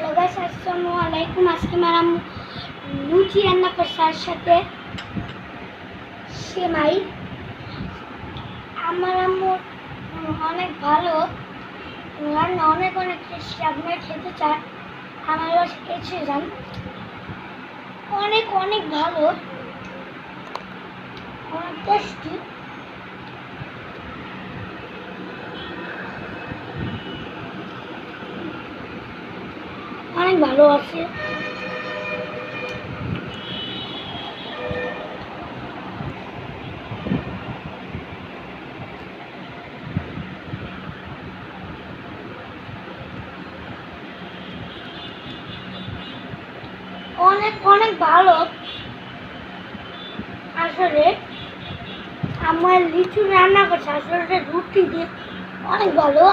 Hello guys, আসসালামু আলাইকুম। আজকে ম্যাডাম লুচি রান্না করছে আর সাথে সেমাই। আমার আম্মু অনেক ভালো রান্না, অনেক অনেক টেস্টি। আপনারা খেতে চান আমার বাসায় এসে যান, অনেক অনেক ভালো, অনেক টেস্টি। অনেক ভালো আছে। অনেক অনেক ভালো। আসলে আমার লিচু রান্না করছে আসলে রুটি দিয়ে, অনেক ভালো।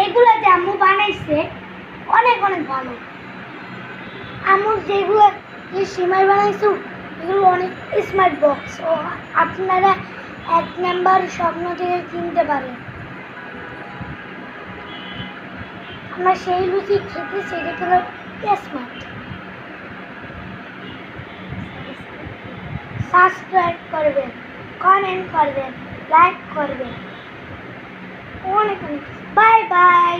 এগুলো যে আম্মু বানাইছে অনেক অনেক ভালো। আম্মু যেগুলো যে সিমাই বানাইছে এগুলো অনেক স্মার্ট বক্স, ও আপনারা 1 নাম্বার স্বপ্ন থেকে কিনতে পারেন। আমরা সেই লুচি খেতে সেটা হলো স্মার্ট। সাবস্ক্রাইব করবেন, কমেন্ট করবেন, লাইক করবেন। অনেক অনেক বাই বাই।